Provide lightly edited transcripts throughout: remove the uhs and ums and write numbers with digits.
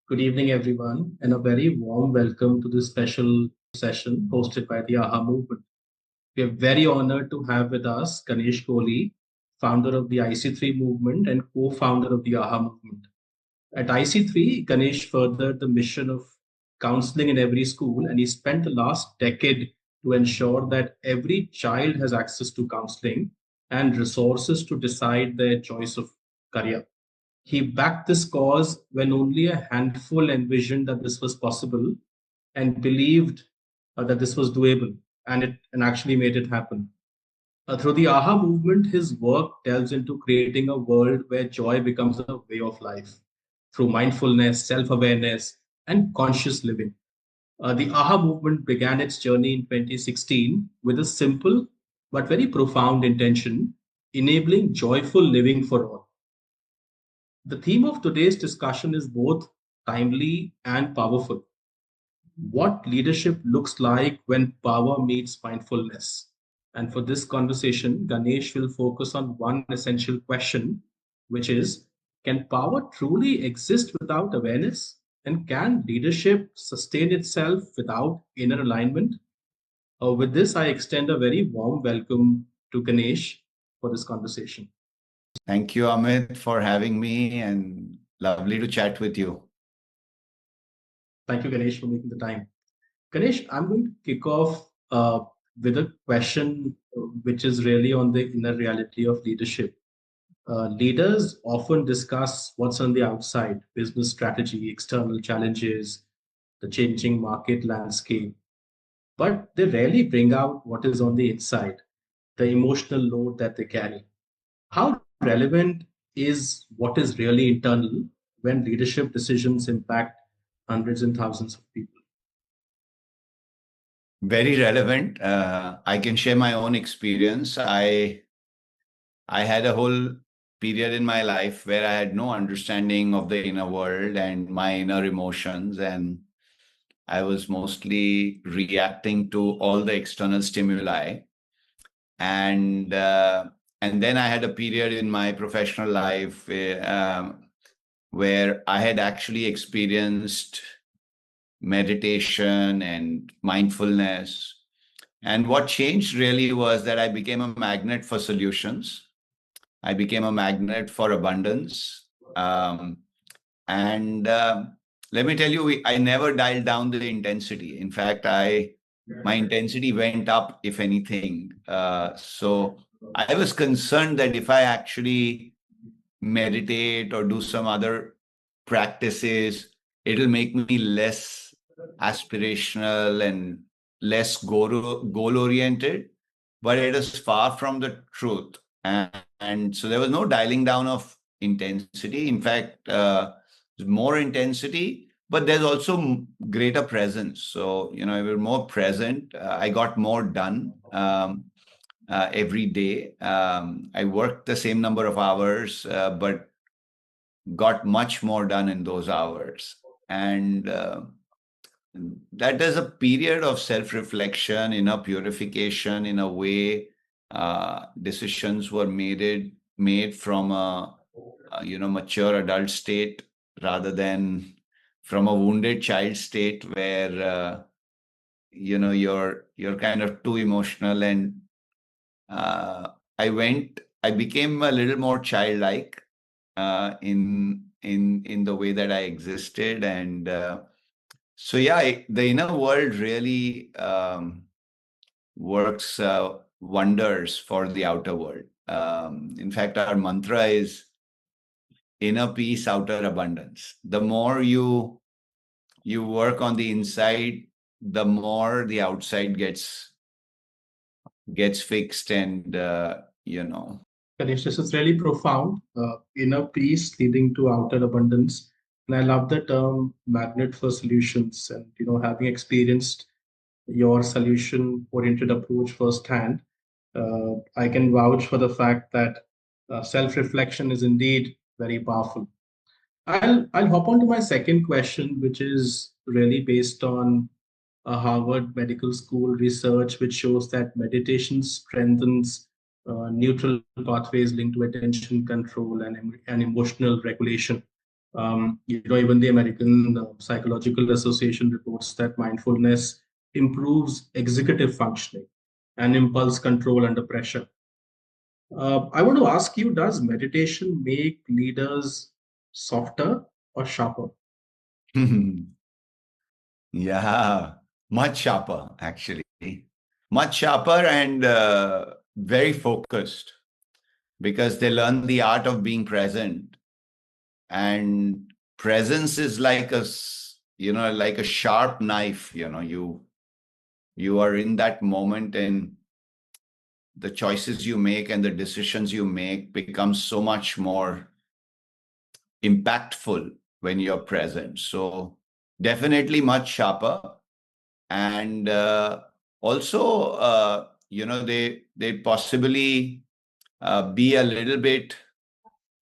Good evening, everyone, and a very warm welcome to this special session hosted by the AHA Movement. We are very honored to have with us Ganesh Kohli, founder of the IC3 Movement and co founder of the AHA Movement. At IC3, Ganesh furthered the mission of counseling in every school, and he spent the last decade to ensure that every child has access to counseling and resources to decide their choice of career. He backed this cause when only a handful envisioned that this was possible and believed that this was doable, and actually made it happen. Through the AHA movement, his work delves into creating a world where joy becomes a way of life through mindfulness, self awareness, and conscious living. The AHA movement began its journey in 2016 with a simple but very profound intention, enabling joyful living for all. The theme of today's discussion is both timely and powerful. What leadership looks like when power meets mindfulness. And for this conversation, Ganesh will focus on one essential question, which is, can power truly exist without awareness? And can leadership sustain itself without inner alignment? With this, I extend a very warm welcome to Ganesh for this conversation. Thank you, Amit, for having me, and lovely to chat with you. Thank you, Ganesh, for making the time. Ganesh, I'm going to kick off with a question which is really on the inner reality of leadership. Leaders often discuss what's on the outside, business strategy, external challenges, the changing market landscape, but they rarely bring out what is on the inside, the emotional load that they carry. How relevant is what is really internal when leadership decisions impact hundreds and thousands of people? Very relevant. I can share my own experience. I had a whole period in my life where I had no understanding of the inner world and my inner emotions, and I was mostly reacting to all the external stimuli. And then I had a period in my professional life where I had actually experienced meditation and mindfulness. And what changed really was that I became a magnet for solutions. I became a magnet for abundance. And let me tell you, I never dialed down the intensity. In fact, my intensity went up, if anything. So I was concerned that if I actually meditate or do some other practices, it'll make me less aspirational and less goal oriented, but it is far from the truth. And so there was no dialing down of intensity. In fact, more intensity, but there's also greater presence. So, I was more present. I got more done every day. I worked the same number of hours, but got much more done in those hours. And that is a period of self-reflection, inner purification. In a way, decisions were made from a mature adult state rather than from a wounded child state where you're kind of too emotional. And I became a little more childlike in the way that I existed. And so yeah, the inner world really works wonders for the outer world. In fact, our mantra is inner peace, outer abundance. The more you work on the inside, the more the outside gets fixed. And Ganesh, this is really profound. Inner peace leading to outer abundance. And I love the term magnet for solutions. And, having experienced your solution oriented approach firsthand, I can vouch for the fact that self reflection is indeed very powerful. I'll hop on to my second question, which is really based on a Harvard Medical School research, which shows that meditation strengthens neutral pathways linked to attention control and emotional regulation. Even the American Psychological Association reports that mindfulness improves executive functioning and impulse control under pressure. I want to ask you, does meditation make leaders softer or sharper? Yeah, much sharper, actually. Much sharper and very focused because they learn the art of being present. And presence is like like a sharp knife. You are in that moment, and the choices you make and the decisions you make become so much more impactful when you're present. So definitely much sharper. And also, they possibly be a little bit,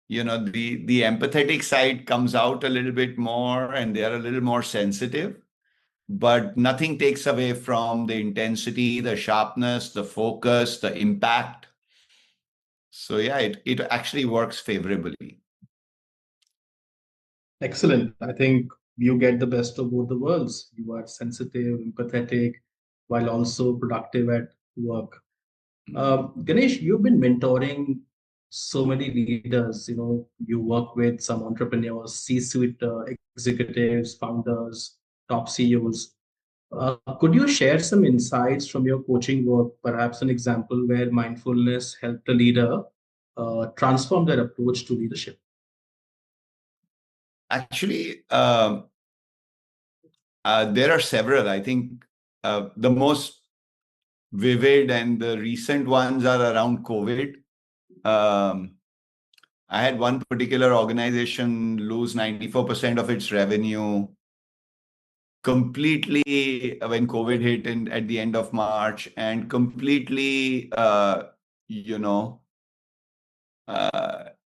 the empathetic side comes out a little bit more, and they're a little more sensitive. But nothing takes away from the intensity, the sharpness, the focus, the impact. So yeah, it actually works favorably. Excellent. I think you get the best of both the worlds. You are sensitive, empathetic, while also productive at work. Ganesh, you've been mentoring so many leaders. You work with some entrepreneurs, C-suite executives, founders, top CEOs. Could you share some insights from your coaching work, perhaps an example where mindfulness helped a leader transform their approach to leadership? Actually, there are several. I think the most vivid and the recent ones are around COVID. Um, I had one particular organization lose 94% of its revenue completely when COVID hit at the end of March, and completely,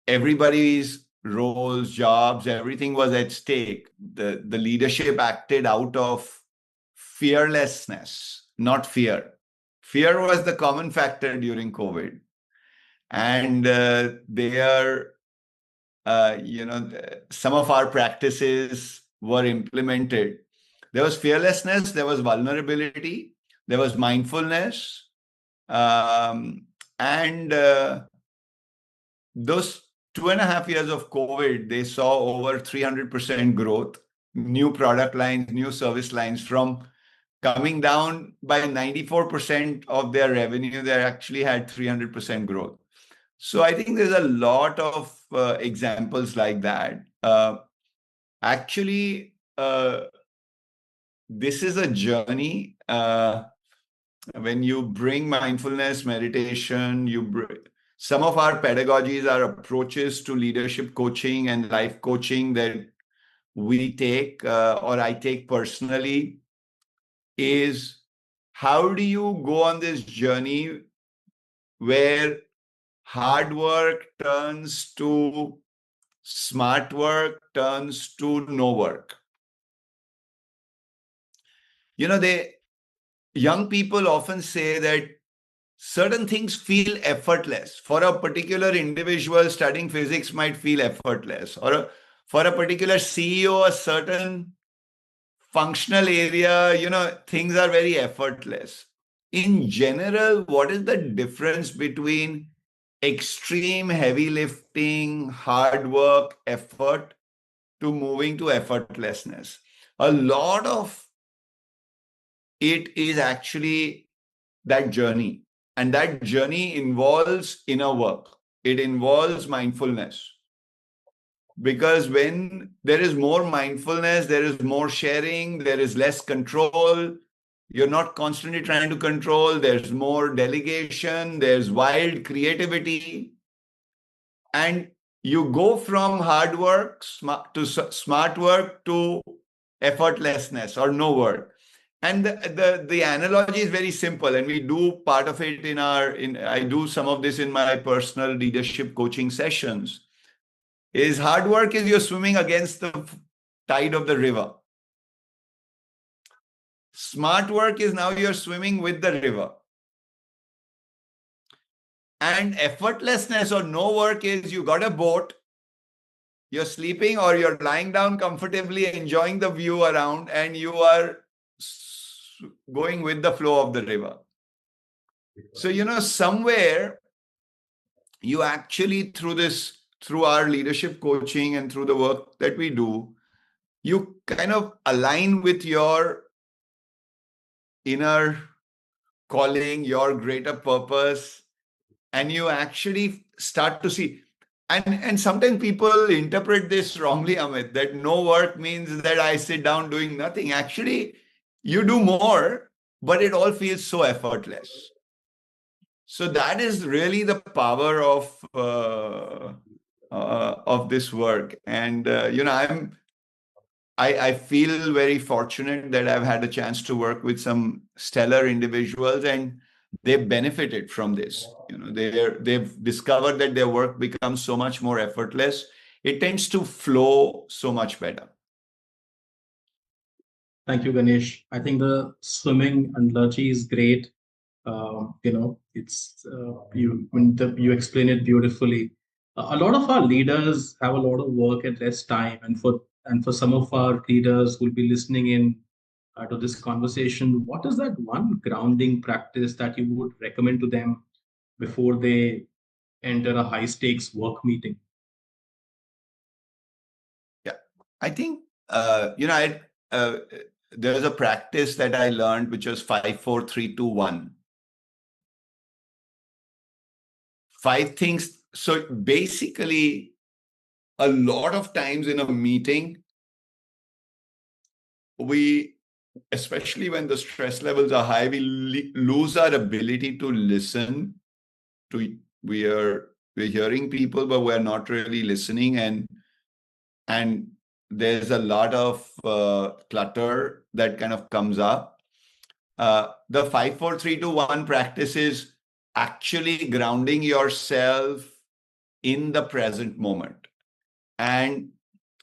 everybody's roles, jobs, everything was at stake. The leadership acted out of fearlessness, not fear. Fear was the common factor during COVID. And some of our practices were implemented. There was fearlessness, there was vulnerability, there was mindfulness, and those 2.5 years of COVID, they saw over 300% growth, new product lines, new service lines from coming down by 94% of their revenue. They actually had 300% growth. So I think there's a lot of examples like that. Actually, this is a journey. When you bring mindfulness, meditation, some of our pedagogies, our approaches to leadership coaching and life coaching that we take, or I take personally, is how do you go on this journey where hard work turns to smart work, turns to no work. Young people often say that certain things feel effortless. For a particular individual, studying physics might feel effortless. Or for a particular CEO, a certain functional area, things are very effortless. In general, what is the difference between extreme heavy lifting, hard work, effort to moving to effortlessness? A lot of it is actually that journey. And that journey involves inner work. It involves mindfulness. Because when there is more mindfulness, there is more sharing, there is less control. You're not constantly trying to control. There's more delegation. There's wild creativity. And you go from hard work to smart work to effortlessness or no work. And the analogy is very simple, and we do part of it I do some of this in my personal leadership coaching sessions. Is hard work is you're swimming against the tide of the river. Smart work is now you're swimming with the river. And effortlessness or no work is you got a boat, you're sleeping or you're lying down comfortably, enjoying the view around, and you are going with the flow of the river. So, somewhere you actually, through our leadership coaching and through the work that we do, you kind of align with your inner calling, your greater purpose, and you actually start to see. And sometimes people interpret this wrongly, Amit, that no work means that I sit down doing nothing. Actually, you do more, but it all feels so effortless. So that is really the power of this work. And I feel very fortunate that I've had a chance to work with some stellar individuals, and they've benefited from this. They've discovered that their work becomes so much more effortless. It tends to flow so much better. Thank you, Ganesh. I think the swimming analogy is great. It's you explain it beautifully. A lot of our leaders have a lot of work and less time, and for some of our leaders who will be listening in to this conversation, what is that one grounding practice that you would recommend to them before they enter a high stakes work meeting? Yeah, I think there's a practice that I learned, which was 5, 4, 3, 2, 1. 5 things. So basically, a lot of times in a meeting, especially when the stress levels are high, we lose our ability to listen. We're hearing people, but we're not really listening, and there's a lot of clutter that kind of comes up. The 5, 4, 3, 2, 1 practice is actually grounding yourself in the present moment. And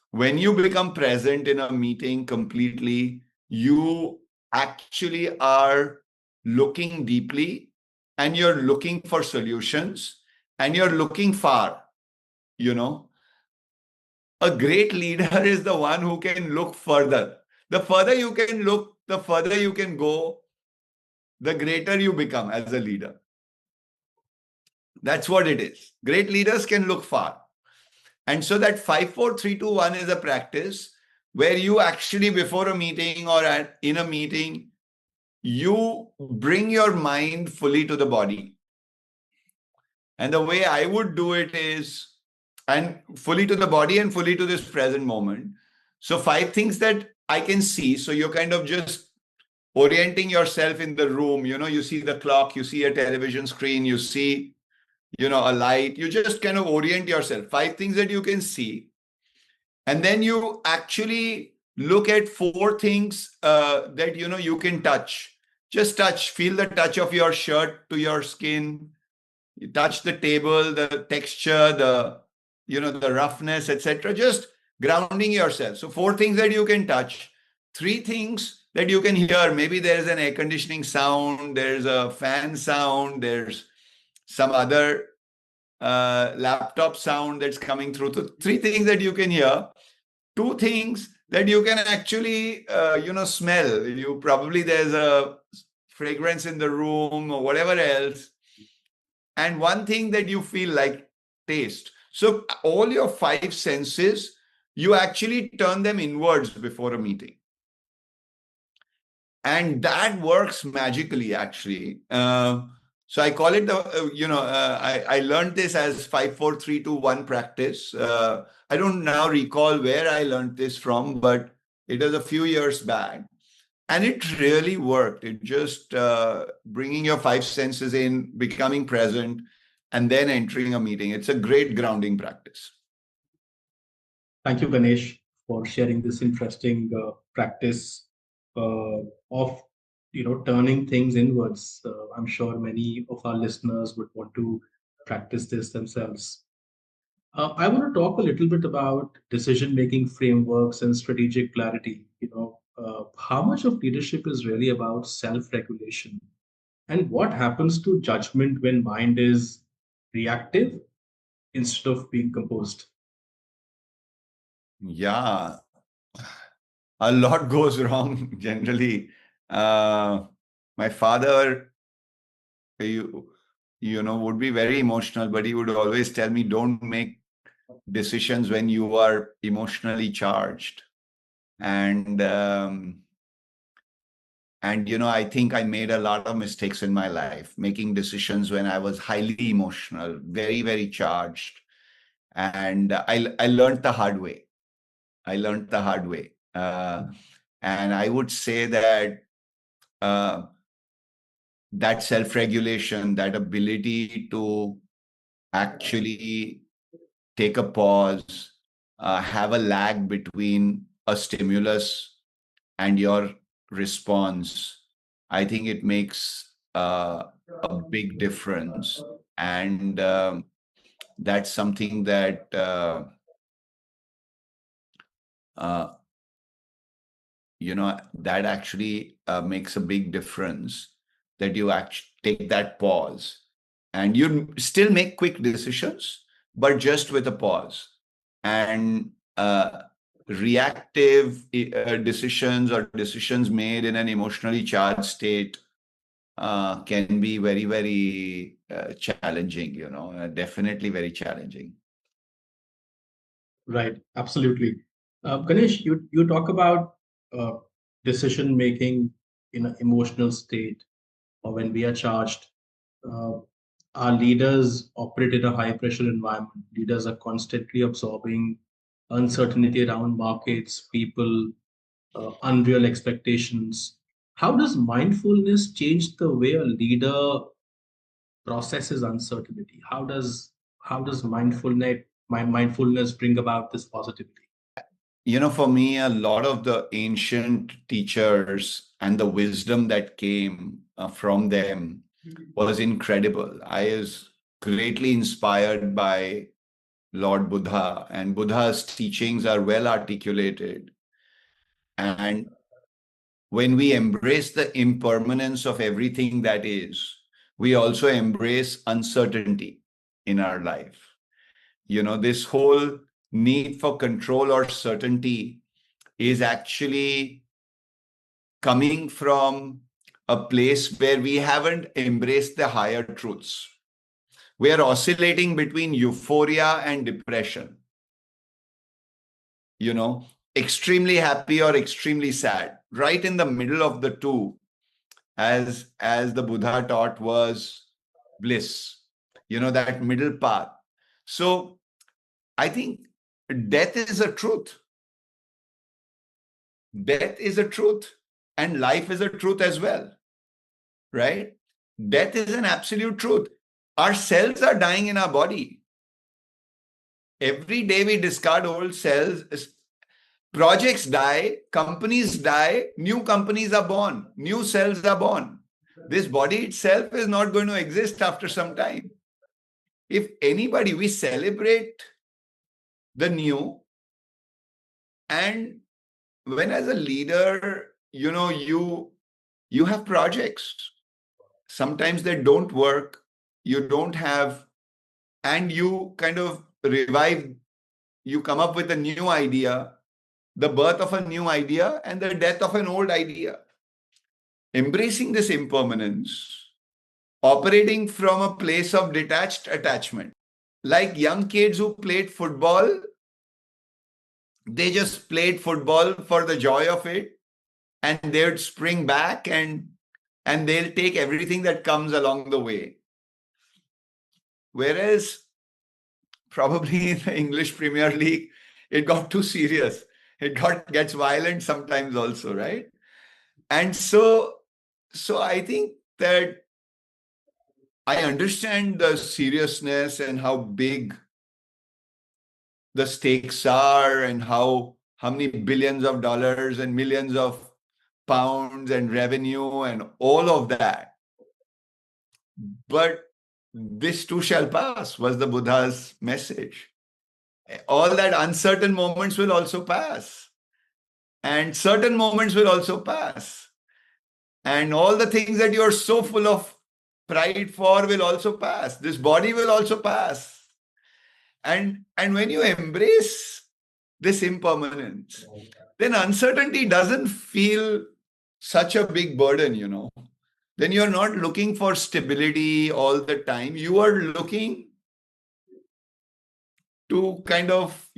when you become present in a meeting completely, you actually are looking deeply, and you're looking for solutions, and you're looking far. A great leader is the one who can look further. The further you can look, the further you can go, the greater you become as a leader. That's what it is. Great leaders can look far. And so that 5, 4, 3, 2, 1 is a practice where you actually, before a meeting or in a meeting, you bring your mind fully to the body. And the way I would do it is, and fully to the body and fully to this present moment. So 5 things that I can see. So you're kind of just orienting yourself in the room. You see the clock, you see a television screen, you see, a light. You just kind of orient yourself. 5 things that you can see. And then you actually look at 4 things that, you can touch. Just touch, feel the touch of your shirt to your skin. You touch the table, the texture, the roughness, etc. Just grounding yourself. So 4 things that you can touch, 3 things that you can hear. Maybe there's an air conditioning sound, there's a fan sound, there's some other laptop sound that's coming through. So 3 things that you can hear, 2 things that you can actually, smell. There's a fragrance in the room or whatever else. And 1 thing that you feel like taste. So all your 5 senses, you actually turn them inwards before a meeting. And that works magically, actually. So I call it I learned this as 5, 4, 3, 2, 1 practice. I don't now recall where I learned this from, but it was a few years back. And it really worked. It just bringing your 5 senses in, becoming present, and then entering a meeting. It's a great grounding practice. Thank you, Ganesh, for sharing this interesting practice of turning things inwards. I'm sure many of our listeners would want to practice this themselves. I want to talk a little bit about decision-making frameworks and strategic clarity. How much of leadership is really about self-regulation, and what happens to judgment when mind is reactive instead of being composed? Yeah, a lot goes wrong generally. My father, you, would be very emotional, but he would always tell me, don't make decisions when you are emotionally charged. And I think I made a lot of mistakes in my life, making decisions when I was highly emotional, very, very charged. And I learned the hard way. I learned the hard way. And I would say that uh, that self-regulation, that ability to actually take a pause, have a lag between a stimulus and your response, I think it makes a big difference. And that's something that uh, that actually makes a big difference, that you actually take that pause and you still make quick decisions, but just with a pause. And reactive decisions or decisions made in an emotionally charged state can be very, very challenging, definitely very challenging. Right, absolutely. Ganesh, you talk about uh, decision making in an emotional state or when we are charged. Uh, our leaders operate in a high pressure environment. Leaders are constantly absorbing uncertainty around markets, people, unreal expectations. How does mindfulness change the way a leader processes uncertainty? How does mindfulness bring about this positivity? For me, a lot of the ancient teachers and the wisdom that came from them was incredible. I was greatly inspired by Lord Buddha, and Buddha's teachings are well articulated. And when we embrace the impermanence of everything that is, we also embrace uncertainty in our life. This whole need for control or certainty is actually coming from a place where we haven't embraced the higher truths. We are oscillating between euphoria and depression, extremely happy or extremely sad. Right in the middle of the two, as the Buddha taught, was bliss, that middle path. So I think death is a truth. Death is a truth, and life is a truth as well, right? Death is an absolute truth. Our cells are dying in our body. Every day we discard old cells. Projects die, companies die, new companies are born, new cells are born. This body itself is not going to exist after some time. If anybody, we celebrate the new. And when as a leader, you have projects. Sometimes they don't work. You don't have, and you kind of revive, you come up with a new idea, the birth of a new idea and the death of an old idea. Embracing this impermanence, operating from a place of detached attachment. Like young kids who played football, they just played football for the joy of it, and they would spring back and they'll take everything that comes along the way. Whereas probably in the English Premier League, it got too serious. It gets violent sometimes also, right? And so I think that I understand the seriousness and how big the stakes are, and how many billions of dollars and millions of pounds and revenue and all of that. But this too shall pass, was the Buddha's message. All that uncertain moments will also pass, and certain moments will also pass. And all the things that you're so full of pride for will also pass. This body will also pass. And when you embrace this impermanence, then uncertainty doesn't feel such a big burden, Then you're not looking for stability all the time. You are looking to kind of,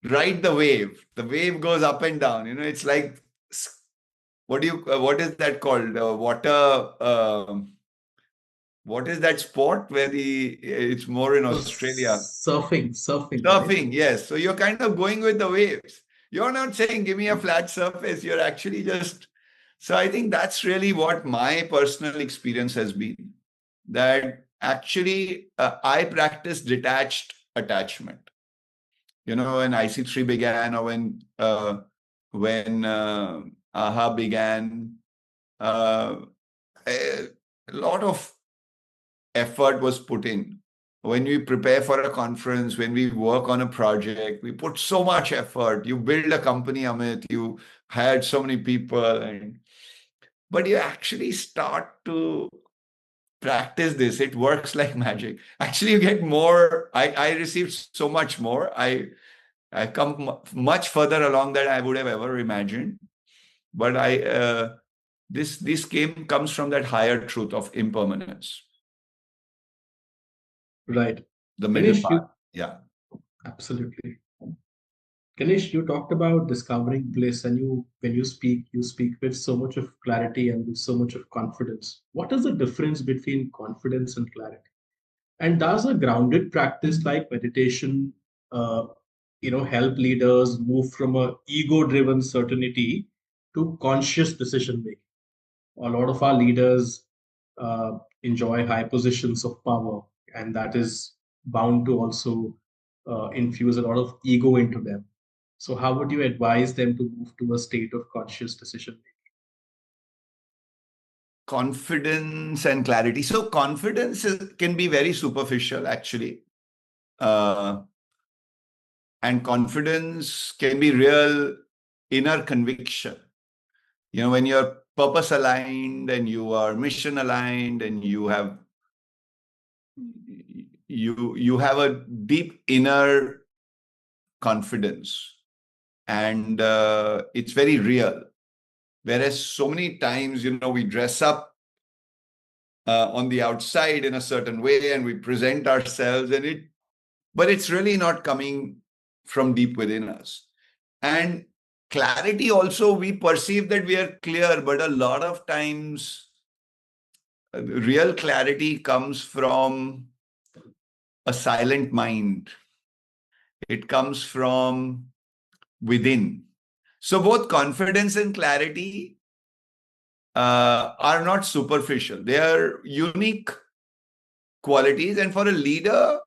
ride the wave. The wave goes up and down. It's like, what is that called? Water. What is that sport where it's more in So Australia? surfing, right? Surfing, yes. So you're kind of going with the waves. You're not saying, give me a flat surface. You're actually just. So I think that's really what my personal experience has been. That actually I practice detached attachment. When IC3 began, or when AHA began, a lot of effort was put in. When we prepare for a conference, when we work on a project, we put so much effort. You build a company, Amit, you hired so many people, but you actually start to practice this. It works like magic. Actually, you get more. I received so much more. I come much further along than I would have ever imagined. But this comes from that higher truth of impermanence. Right. The middle Ganesh, part. Yeah. absolutely. Ganesh, you talked about discovering bliss, and when you speak with so much of clarity and with so much of confidence. What is the difference between confidence and clarity? And does a grounded practice like meditation, uh, help leaders move from a ego-driven certainty to conscious decision making? A lot of our leaders enjoy high positions of power, and that is bound to also infuse a lot of ego into them. So, how would you advise them to move to a state of conscious decision Confidence and clarity. So confidence can be very superficial, actually. And confidence can be real inner conviction. When you're purpose aligned and you are mission aligned and you have a deep inner confidence, and it's very real. Whereas so many times, we dress up on the outside in a certain way and we present ourselves, but it's really not coming from deep within us. And clarity also, we perceive that we are clear, but a lot of times real clarity comes from a silent mind. It comes from within. So both confidence and clarity are not superficial. They are unique qualities. And for a leader,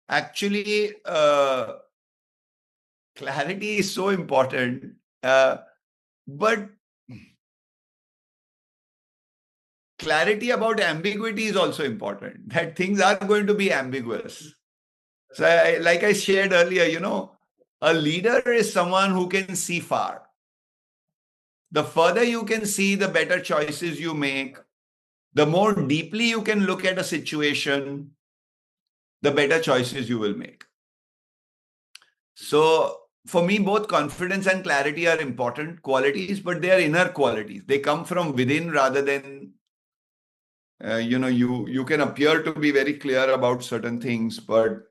actually, clarity is so important. But clarity about ambiguity is also important, that things are going to be ambiguous. So like I shared earlier, a leader is someone who can see far. The further you can see, the better choices you make. The more deeply you can look at a situation, the better choices you will make. So for me, both confidence and clarity are important qualities, but they are inner qualities. They come from within rather than, you can appear to be very clear about certain things, but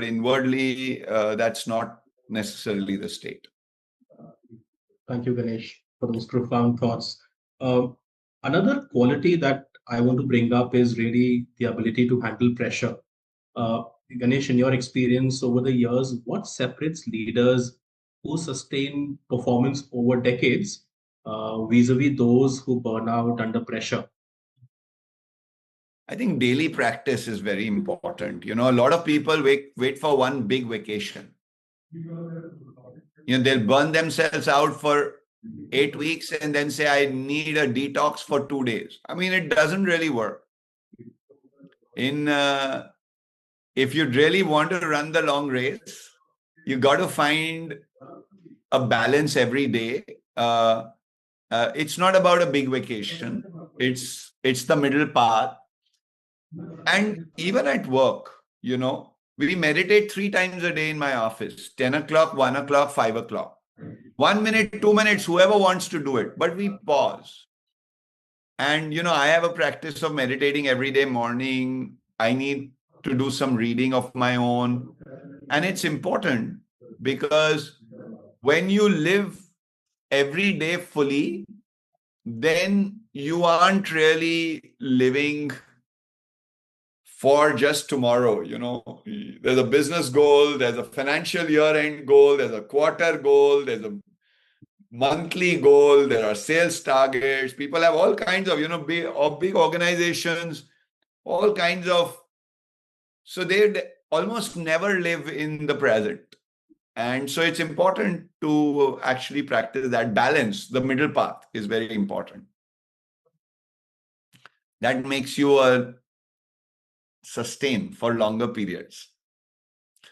inwardly, that's not necessarily the state. Thank you, Ganesh, for those profound thoughts. Another quality that I want to bring up is really the ability to handle pressure. Uh, Ganesh, in your experience over the years, what separates leaders who sustain performance over decades vis-a-vis those who burn out under pressure? I think daily practice is very important. A lot of people wait for one big vacation. They'll burn themselves out for 8 weeks and then say, I need a detox for 2 days. I mean, it doesn't really work. If you really want to run the long race, you got to find a balance every day. It's not about a big vacation. It's the middle path. And even at work, We meditate 3 times a day in my office, 10 o'clock, 1 o'clock, 5 o'clock. 1 minute, 2 minutes, whoever wants to do it. But we pause. And, I have a practice of meditating every day morning. I need to do some reading of my own. And it's important because when you live every day fully, then you aren't really living for just tomorrow. There's a business goal, there's a financial year-end goal, there's a quarter goal, there's a monthly goal, there are sales targets. People have all kinds of, big organizations, all kinds of, so they almost never live in the present. And so it's important to actually practice that balance. The middle path is very important. That makes you sustain for longer periods.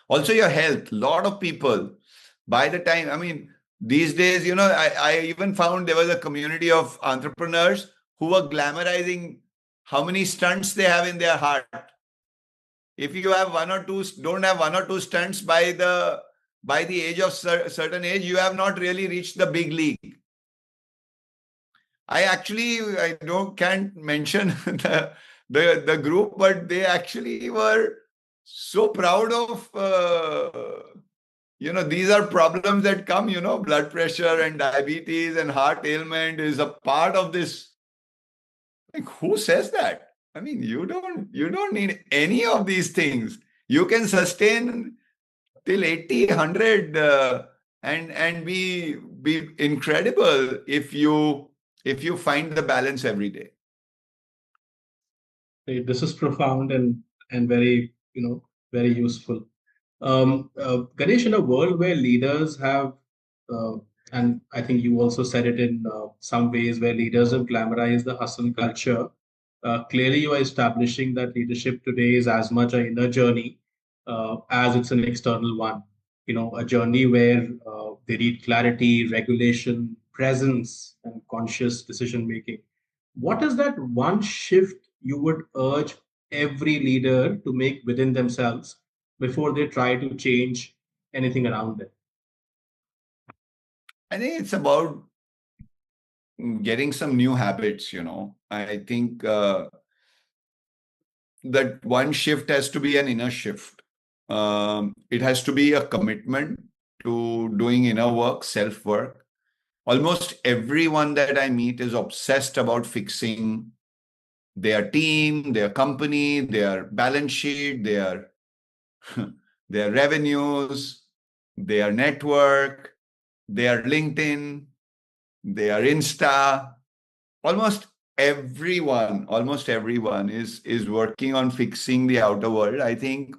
Also your health. A lot of people, by the time, these days, I even found there was a community of entrepreneurs who were glamorizing how many stunts they have in their heart. If you have don't have 1 or 2 stunts by the age of certain age, you have not really reached the big league. I can't mention the group, but they actually were so proud of, these are problems that come, blood pressure and diabetes and heart ailment is a part of this. Like, who says that? You don't need any of these things. You can sustain till 80, 100 and be incredible if you find the balance every day. This is profound and very, very useful. Ganesh, in a world where leaders have, and I think you also said it in some ways, where leaders have glamorized the hustle culture, clearly you are establishing that leadership today is as much an inner journey as it's an external one. A journey where they need clarity, regulation, presence, and conscious decision making. What is that one shift you would urge every leader to make within themselves before they try to change anything around them? I think it's about getting some new habits. I think that one shift has to be an inner shift. It has to be a commitment to doing inner work, self-work. Almost everyone that I meet is obsessed about fixing their team, their company, their balance sheet, their revenues, their network, their LinkedIn, their Insta. Almost everyone is working on fixing the outer world. I think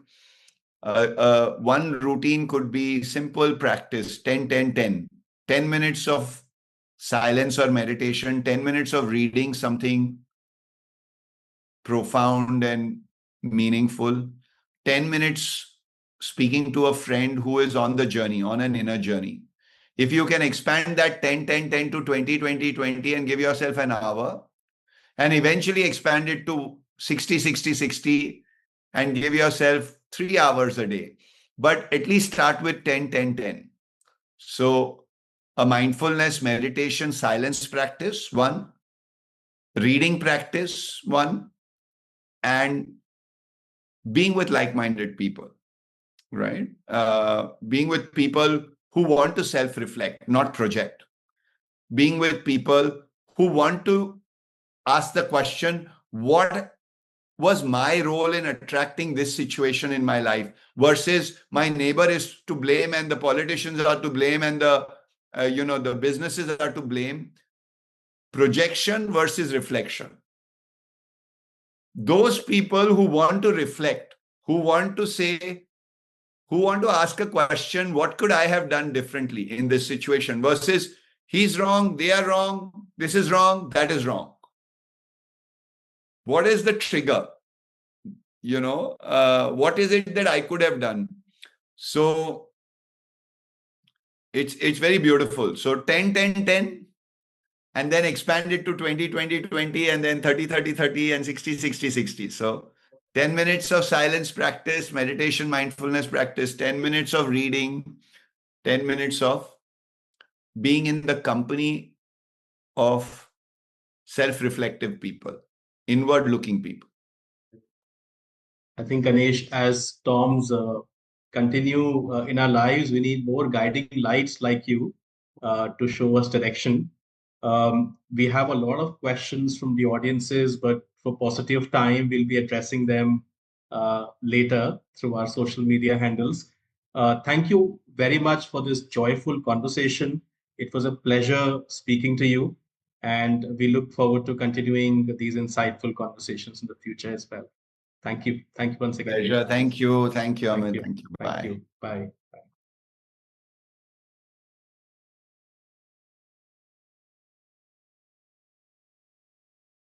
one routine could be simple practice, 10, 10, 10. 10 minutes of silence or meditation, 10 minutes of reading something profound and meaningful, 10 minutes speaking to a friend who is on the journey, on an inner journey. If you can expand that 10, 10, 10 to 20, 20, 20 and give yourself an hour, and eventually expand it to 60, 60, 60 and give yourself 3 hours a day. But at least start with 10, 10, 10. So a mindfulness, meditation, silence practice, 1. Reading practice, 1. And being with like-minded people, right? Being with people who want to self-reflect, not project. Being with people who want to ask the question, what was my role in attracting this situation in my life, versus my neighbor is to blame and the politicians are to blame and the businesses are to blame. Projection versus reflection. Those people who want to reflect, who want to ask a question, what could I have done differently in this situation, versus he's wrong, they are wrong, this is wrong, that is wrong. What is the trigger? What is it that I could have done? So it's very beautiful. So 10, 10, 10, and then expand it to 20, 20, 20, and then 30, 30, 30, and 60, 60, 60. So 10 minutes of silence practice, meditation, mindfulness practice, 10 minutes of reading, 10 minutes of being in the company of self-reflective people, inward-looking people. I think, Ganesh, as Toms continue in our lives, we need more guiding lights like you to show us direction. We have a lot of questions from the audiences, but for paucity of time, we'll be addressing them later through our social media handles. Thank you very much for this joyful conversation. It was a pleasure speaking to you, and we look forward to continuing these insightful conversations in the future as well. Thank you. Thank you once again. Pleasure. Thank you. Thank you, Thank Amit. you. Thank you. Thank Bye. you. Bye.